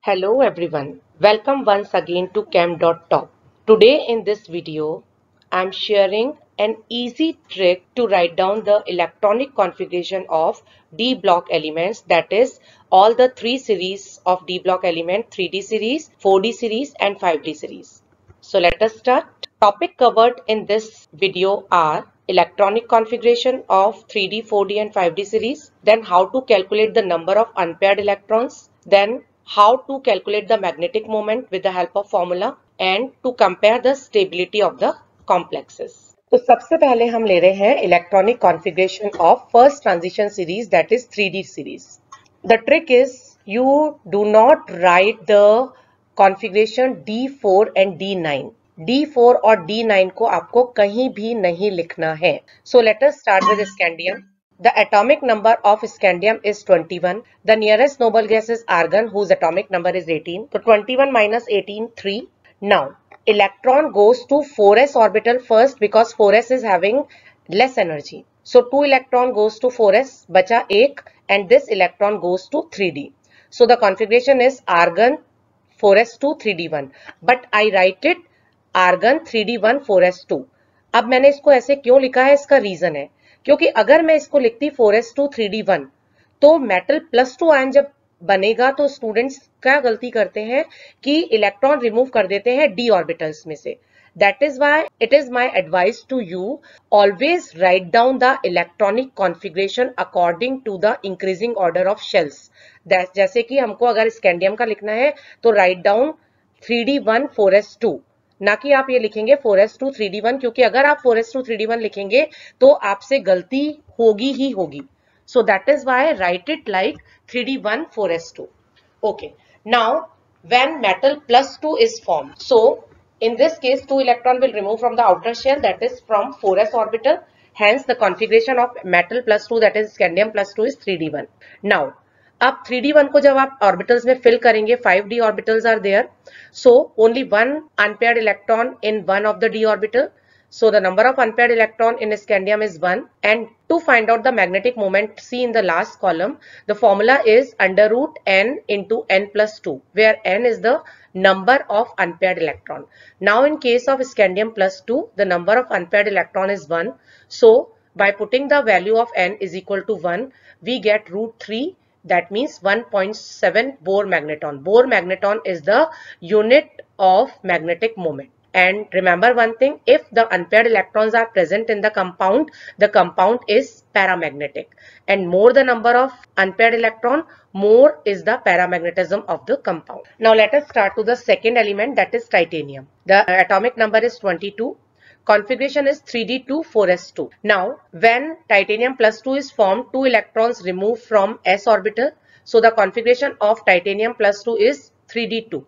Hello everyone, welcome once again to Chem.Talk. Today in this video, I am sharing an easy trick to write down the electronic configuration of D block elements, that is all the three series of D block element, 3D series, 4D series and 5D series. So let us start. Topic covered in this video are electronic configuration of 3D, 4D and 5D series, then how to calculate the number of unpaired electrons, then how to calculate the magnetic moment with the help of formula, and to compare the stability of the complexes. तो सबसे पहले हम ले रहे हैं electronic configuration of first transition series, that is 3D series. The trick is you do not write the configuration D4 and D9. D4 और D9 को आपको कहीं भी नहीं लिखना है. So let us start with scandium. The atomic number of scandium is 21. The nearest noble gas is argon, whose atomic number is 18. So 21 minus 18, 3. Now, electron goes to 4s orbital first because 4s is having less energy. So 2 electron goes to 4s, bacha 1, and this electron goes to 3d. So the configuration is argon 4s2 3d1. But I write it argon 3d1 4s2. अब मैंने इसको ऐसे क्यों लिखा है, इसका reason है क्योंकि अगर मैं इसको लिखती 4s2 3d1 तो मेटल +2 आयन जब बनेगा तो स्टूडेंट्स क्या गलती करते हैं कि इलेक्ट्रॉन रिमूव कर देते हैं d ऑर्बिटल्स में से. That is why it is my advice to you, always write down the electronic configuration according to the increasing order of shells. जैसे कि हमको अगर स्कैंडियम का लिखना है तो write down 3d1 4s2, ना कि आप ये लिखेंगे 4s2 3d1, क्योंकि अगर आप 4s2 3d1 लिखेंगे तो आपसे गलती होगी ही होगी. So that is why write it like 3d1 4s2. Okay. Now when metal +2 is formed, so in this case 2 electron will remove from the outer shell, that is from 4s orbital. Hence the configuration of metal +2, that is scandium +2, is 3d1. Now अब 3d1 को जब आप orbitals में fill करेंगे, 5d orbitals are there, so only one unpaired electron in one of the d orbital. So the number of unpaired electron in scandium is 1. And to find out the magnetic moment, see in the last column, the formula is under root n into n plus 2, where n is the number of unpaired electron. Now in case of scandium +2, the number of unpaired electron is 1. So by putting the value of n is equal to 1, we get root 3. That means 1.7 Bohr magneton. Bohr magneton is the unit of magnetic moment. And remember one thing, if the unpaired electrons are present in the compound is paramagnetic. And more the number of unpaired electron, more is the paramagnetism of the compound. Now let us start to the second element, that is titanium. The atomic number is 22. Configuration is 3d2 4s2. Now when titanium +2 is formed, 2 electrons removed from s orbital. So the configuration of titanium +2 is 3d2.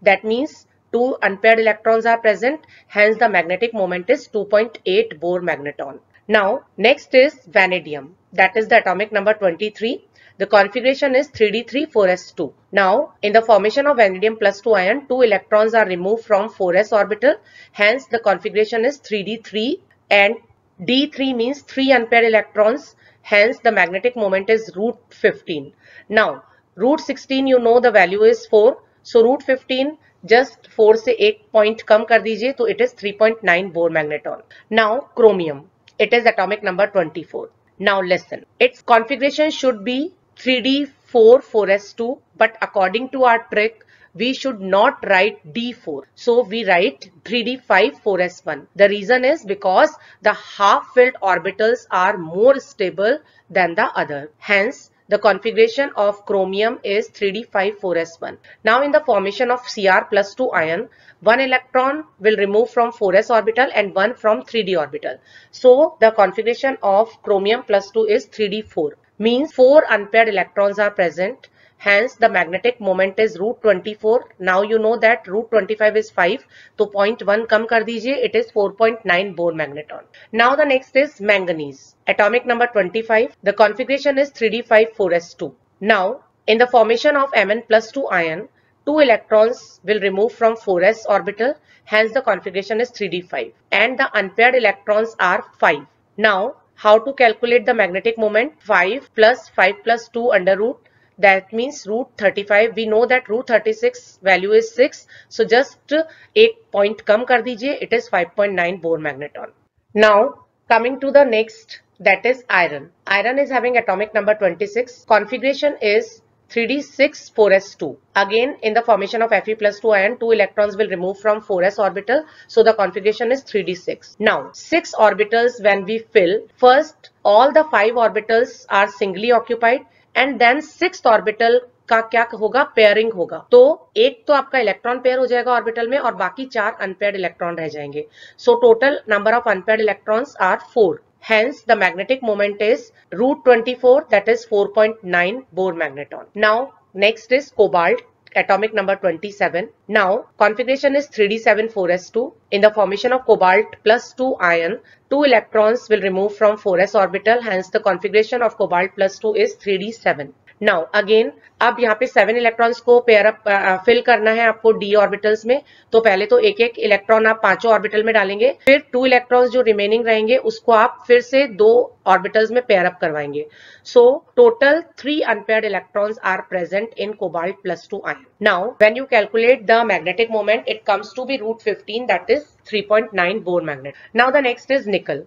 That means 2 unpaired electrons are present, hence the magnetic moment is 2.8 Bohr magneton. Now next is vanadium, that is the atomic number 23. The configuration is 3d3 4s2. Now in the formation of vanadium +2 ion, 2 electrons are removed from 4s orbital, hence the configuration is 3d3, and d3 means 3 unpaired electrons, hence the magnetic moment is root 15. Now root 16, you know the value is 4, so root 15 just 4 से 1 point कम कर दीजिए तो it is 3.9 Bohr magneton. Now chromium, it is atomic number 24. Now listen, its configuration should be 3d4 4s2, but according to our trick we should not write d4, so we write 3d5 4s1. The reason is because the half filled orbitals are more stable than the other, hence the configuration of chromium is 3d5 4s1. Now in the formation of Cr +2 ion, 1 electron will remove from 4s orbital and 1 from 3d orbital. So the configuration of chromium +2 is 3d4, means 4 unpaired electrons are present. Hence the magnetic moment is root 24. Now you know that root 25 is 5. So 0.1 कम कर दीजिए, it is 4.9 Bohr magneton. Now the next is manganese. Atomic number 25. The configuration is 3d5 4s2. Now in the formation of Mn +2 ion, 2 electrons will remove from 4s orbital. Hence the configuration is 3d5. And the unpaired electrons are 5. Now how to calculate the magnetic moment? 5 plus 5 plus 2 under root that means root 35. We know that root 36 value is 6, so just एक point कम कर दीजिए, it is 5.9 Bohr magneton. Now coming to the next, that is iron. Iron is having atomic number 26. Configuration is 3d6 4s2. Again, in the formation of Fe plus 2 ion, 2 electrons will remove from 4s orbital, so the configuration is 3d6. Now 6 orbitals when we fill, first all the 5 orbitals are singly occupied and then 6th orbital का क्या होगा, pairing होगा. तो एक तो आपका electron pair हो जाएगा ऑर्बिटल में और बाकी 4 अनपेयर्ड इलेक्ट्रॉन रह जाएंगे. So total number of unpaired electrons are 4. Hence, the magnetic moment is root 24, that is 4.9 Bohr magneton. Now, next is cobalt, atomic number 27. Now, configuration is 3d7 4s2. In the formation of cobalt plus 2 ion, 2 electrons will remove from 4s orbital. Hence, the configuration of cobalt plus 2 is 3d7. Now, again, अब यहाँ पे 7 electrons को pair up fill करना है आपको D orbitals में. तो पहले तो एक एक इलेक्ट्रॉन आप पांचों ऑर्बिटल में डालेंगे, फिर 2 इलेक्ट्रॉन्स जो रिमेनिंग रहेंगे उसको आप फिर से 2 ऑर्बिटल्स में पेयर अप करवाएंगे. So total 3 unpaired electrons are present in cobalt plus 2 ion. Now when you calculate the magnetic moment, it comes to be root 15, that is 3.9 Bohr magnet. Now the next is nickel.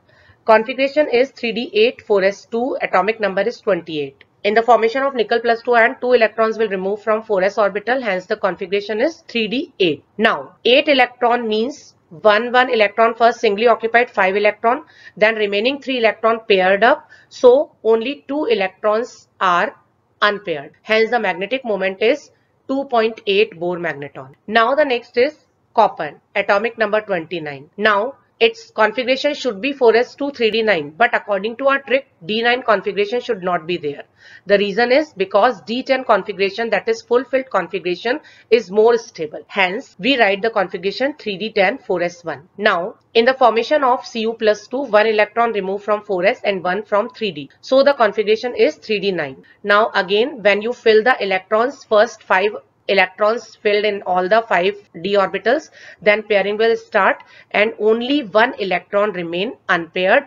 Configuration is 3d8 4s2. Atomic number is 28. In the formation of nickel plus 2 ion, 2 electrons will remove from 4s orbital. Hence, the configuration is 3d8. Now, 8 electron means 1 electron first singly occupied, 5 electron, then remaining 3 electron paired up. So, only 2 electrons are unpaired. Hence, the magnetic moment is 2.8 Bohr magneton. Now, the next is copper, atomic number 29. Now, its configuration should be 4s2 3d9, but according to our trick, d9 configuration should not be there. The reason is because d10 configuration, that is full filled configuration, is more stable. Hence, we write the configuration 3d10 4s1. Now, in the formation of Cu plus 2, 1 electron removed from 4s and 1 from 3d. So, the configuration is 3d9. Now, again, when you fill the electrons, first 5 electrons filled in all the 5 d orbitals, then pairing will start and only 1 electron remain unpaired.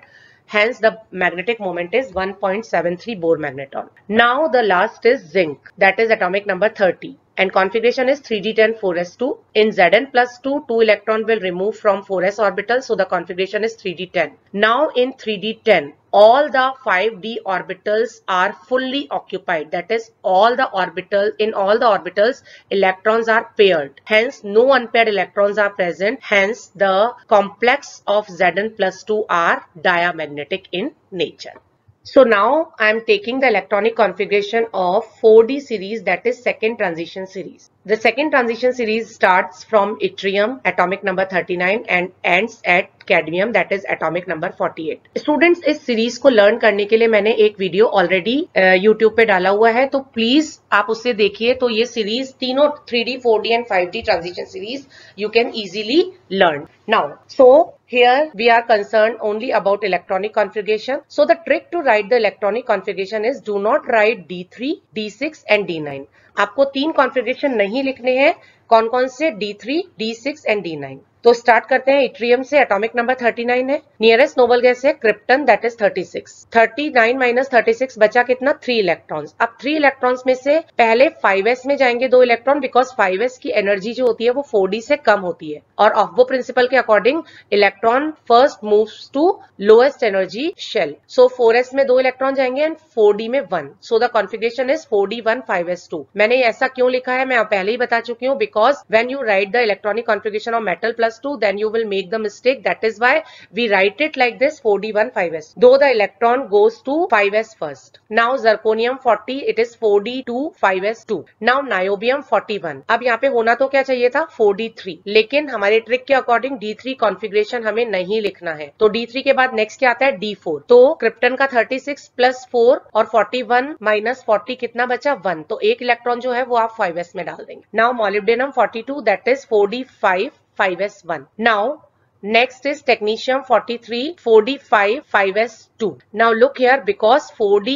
Hence, the magnetic moment is 1.73 Bohr magneton. Now, the last is zinc, that is atomic number 30. And configuration is 3d10 4s2. In Zn plus 2, 2 electron will remove from 4s orbital. So, the configuration is 3d10. Now, in 3d10, all the 5d orbitals are fully occupied. That is, in all the orbitals, electrons are paired. Hence, no unpaired electrons are present. Hence, the complex of Zn plus 2 are diamagnetic in nature. So now I am taking the electronic configuration of 4D series, that is second transition series. The second transition series starts from yttrium, atomic number 39, and ends at cadmium, that is atomic number 48. Students, इस series को learn करने के लिए मैंने एक video already YouTube पे डाला हुआ है, तो प्लीज आप उससे देखिए. तो ये सीरीज तीनों 3D, 4D and 5D transition series you can easily learn. Now, so here we are concerned only about electronic configuration. So the trick to write the electronic configuration is do not write D3, D6 and D9. आपको 3 configuration नहीं लिखने हैं. कौन कौन से? D3, D6 and D9. तो start करते हैं. इट्रियम से एटॉमिक नंबर 39 है. नियरेस्ट नोबल गैस है क्रिप्टन, दैट इज 36. 39 माइनस 36 बचा कितना? 3 इलेक्ट्रॉन्स. अब 3 इलेक्ट्रॉन्स में से पहले 5s में जाएंगे 2 इलेक्ट्रॉन, बिकॉज 5s की एनर्जी जो होती है वो 4d से कम होती है और ऑफबो प्रिंसिपल के according electron first moves to lowest energy shell. So 4s में 2 इलेक्ट्रॉन जाएंगे एंड 4d में 1. So the configuration is 4d1 5s2. मैंने ऐसा क्यों लिखा है मैं पहले ही बता चुकी हूँ, because when you right the electronic configuration of metal plus 2, then you will make the mistake. That is why we write it like this 4d1 5s, though the electron goes to 5s first. Now zirconium 40, it is 4d2 5s2. Now niobium 41. अब यहाँ पे होना तो क्या चाहिए था? 4d3, लेकिन हमारे ट्रिक के अकॉर्डिंग d3 कॉन्फ़िगरेशन हमें नहीं लिखना है. तो d3 के बाद नेक्स्ट क्या आता है? d4. तो क्रिप्टन का 36 प्लस 4 और 41 माइनस 40 कितना बचा? 1. तो एक इलेक्ट्रॉन जो है वो आप 5s में डाल देंगे. Now molybdenum 42, that is 4d5 5s1. Now, next is technetium 43, 4d5 5s2. Now look here, because 4d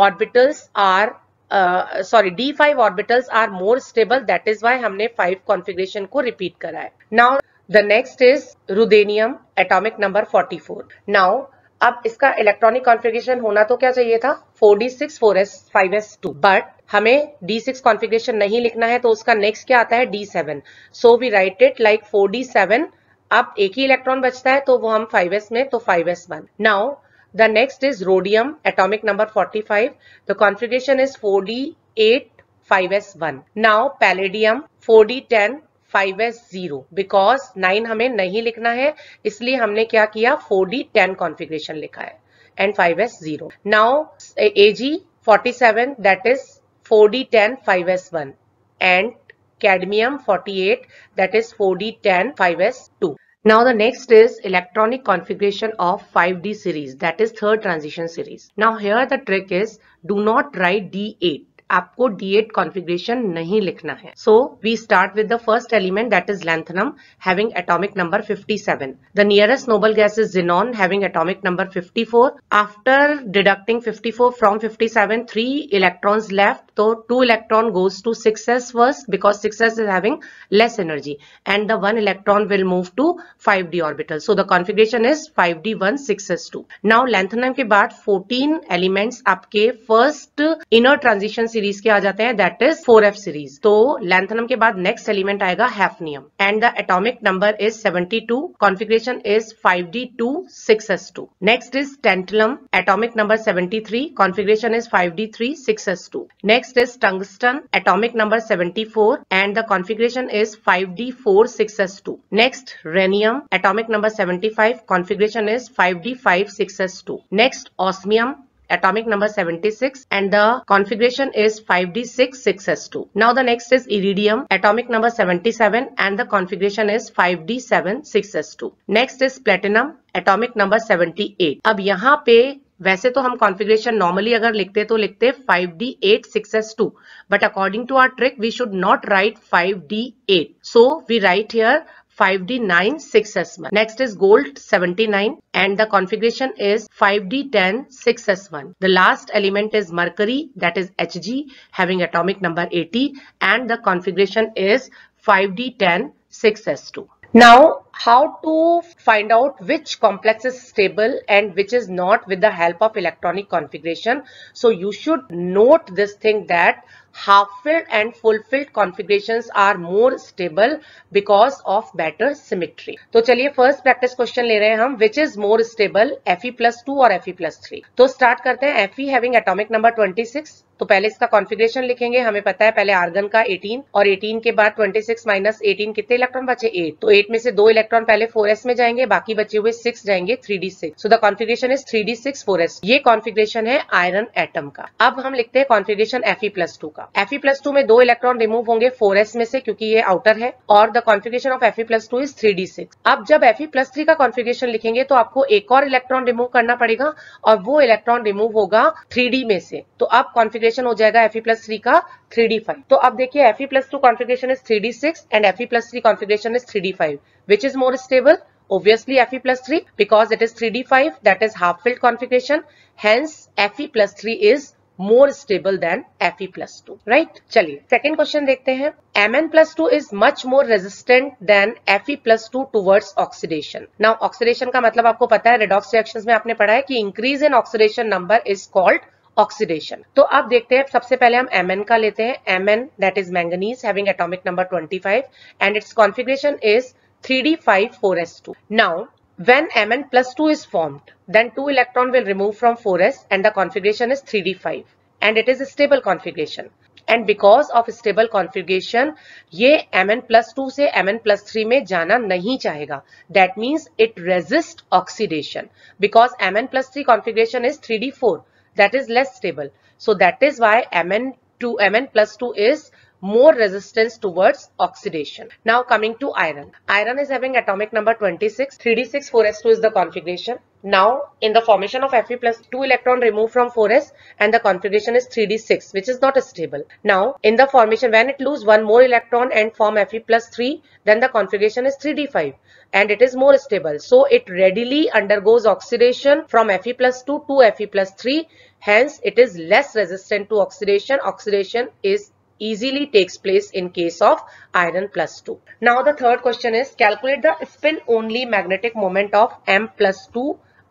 orbitals are d5 orbitals are more stable, that is why हमने 5 configuration को repeat करा है. Now, the next is ruthenium, atomic number 44. Now, अब इसका electronic configuration होना तो क्या चाहिए था 4d6 4s 5s2, बट हमें d6 कॉन्फ़िगरेशन नहीं लिखना है, तो उसका नेक्स्ट क्या आता है d7. So we write it like 4d7. अब एक ही इलेक्ट्रॉन बचता है तो वो हम 5s में, तो 5s1. Now the next is rhodium, atomic number 45. The configuration is 4d8 5s1. Now palladium 4d10 5s0, because 9 हमें नहीं लिखना है, इसलिए हमने क्या किया 4d10 कॉन्फ़िगरेशन लिखा है and 5s0. Now Ag 47, that is 4d10 5s1, and cadmium 48, that is 4d10 5s2. Now the next is electronic configuration of 5d series, that is third transition series. Now here the trick is, do not write d8. आपको D8 configuration नहीं लिखना है. So we start with the first element, that is lanthanum, having atomic number 57. The nearest noble gas is xenon, having atomic number 54. After deducting 54 from 57, 3 electrons left. So 2 electron goes to 6s first, because 6s is having less energy, and the 1 electron will move to 5d orbital. So the configuration is 5d1 6s2. Now lanthanum के बाद 14 elements आपके first inner transition series के आ जाते हैं, that is 4f series. तो lanthanum के बाद next element आएगा hafnium, and the atomic number is 72. Configuration is 5d2 6s2. Next is tantalum, atomic number 73. Configuration is 5d3 6s2. Next is tungsten, atomic number 74, and the configuration is 5d4 6s2. Next rhenium, atomic number 75. Configuration is 5d5 6s2. Next osmium, atomic number 76, and the configuration is 5d6 6s2. Now the next is iridium, atomic number 77, and the configuration is 5d7 6s2. Next is platinum, atomic number 78. अब यहाँ पे वैसे तो हम configuration normally अगर लिखते तो लिखते 5d8 6s2, but according to our trick we should not write 5d8, so we write here 5d9 6s1. Next is gold 79, and the configuration is 5d10 6s1. The last element is mercury, that is Hg, having atomic number 80, and the configuration is 5d10 6s2. Now, how to find out which complex is stable and which is not with the help of electronic configuration? So you should note this thing, that half-filled and full-filled configurations are more stable because of better symmetry. तो चलिए first practice question ले रहे हैं हम, which is more stable, Fe+2 और Fe+3. तो start करते हैं. Fe having atomic number 26. तो पहले इसका कॉन्फ़िगरेशन लिखेंगे. हमें पता है पहले आर्गन का 18, और 18 के बाद 26 माइनस 18 कितने इलेक्ट्रॉन बचे 8. तो 8 में से 2 इलेक्ट्रॉन पहले 4s में जाएंगे, बाकी बचे हुए 6 जाएंगे 3d6. So the configuration is 3d6 4s. ये कॉन्फ़िगरेशन है आयरन एटम का. अब हम लिखते हैं कॉन्फ़िगरेशन Fe+2 का. Fe+2 में 2 इलेक्ट्रॉन रिमूव होंगे 4s में से, क्योंकि ये आउटर है, और the configuration of Fe+2 is 3d6. अब जब Fe+3 का कॉन्फ़िगरेशन लिखेंगे तो आपको एक और इलेक्ट्रॉन रिमूव करना पड़ेगा, और वो इलेक्ट्रॉन रिमूव होगा 3d में से. तो अब कॉन्फ़िगरेशन हो जाएगा Fe+3 का 3d5. तो अब देखिए Fe+2 configuration is 3d6 and Fe+3 configuration is 3d5. Which is more stable? Obviously Fe+3, because it is 3d5, that is half-filled configuration. Hence Fe+3 is more stable than Fe+2, right? चलिए second question देखते हैं. Mn+2 is much more resistant than Fe+2 towards oxidation. Now oxidation का मतलब आपको पता है, redox reactions में आपने पढ़ा है कि increase in oxidation number is called oxidation. तो अब देखते हैं, सबसे पहले हम Mn का लेते हैं. Mn, that is manganese, having atomic number 25, and its configuration is 3d5 4s2. Now when Mn+2 is formed, then 2 electron will remove from 4s and the configuration is 3d5, and it is a stable configuration. And because of stable configuration, ये Mn+2 से Mn+3 में जाना नहीं चाहेगा. That means it resists oxidation, because Mn+3 configuration is 3d4, that is less stable. So that is why Mn+2 is more resistance towards oxidation. Now coming to iron. Iron is having atomic number 26. 3d6 4s2 is the configuration. Now in the formation of Fe+2, 2 electron removed from 4s and the configuration is 3d6, which is not stable. Now in the formation, when it lose one more electron and form Fe+3, then the configuration is 3d5 and it is more stable. So it readily undergoes oxidation from Fe+2 to Fe+3. Hence it is less resistant to oxidation. Oxidation is easily takes place in case of iron+2. Now the third question is, calculate the spin only magnetic moment of M+2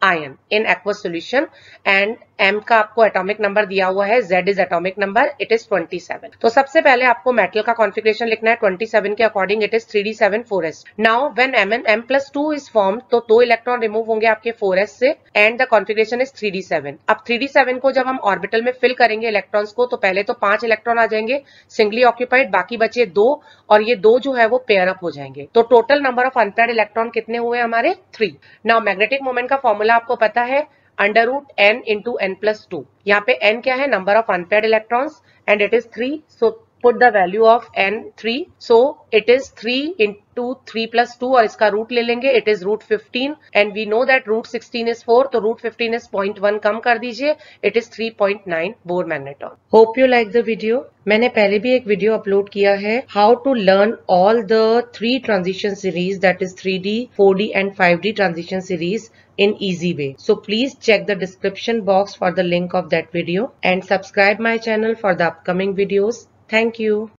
ion in aqueous solution and M का आपको atomic number दिया हुआ है, Z is atomic number, it is 27। तो सबसे पहले आपको metal का कॉन्फ़िगरेशन लिखना है 27 के according, it is 3d7 4s। Now when M+2 is form तो 2 इलेक्ट्रॉन रिमूव होंगे आपके 4s से and the configuration is 3d7। अब 3d7 को जब हम ऑर्बिटल में फिल करेंगे इलेक्ट्रॉन्स को तो पहले तो 5 इलेक्ट्रॉन आ जाएंगे सिंगली ऑक्यूपाइड, बाकी बचे 2 और ये 2 जो है वो पेयर अप हो जाएंगे। तो total number of unpaired electron कितने हुए हमारे 3। नाउ मैग्नेटिक मोमेंट का फॉर्मूला आपको पता है √n into n+2। यहाँ पे n क्या है, number of unpaired electrons and it is 3, so put the value of n 3, so it is 3 into 3+2 और इसका रूट ले लेंगे, it is √15 and we know that √16 is 4, तो √15 इज 0.1 कम कर दीजिए, it is 3.9 Bohr magnetron. Hope you like the video. मैंने पहले भी एक वीडियो अपलोड किया है how to learn all the 3 transition series, that is 3D 4D and 5D transition series in easy way. So please check the description box for the link of that video and subscribe my channel for the upcoming videos. Thank you.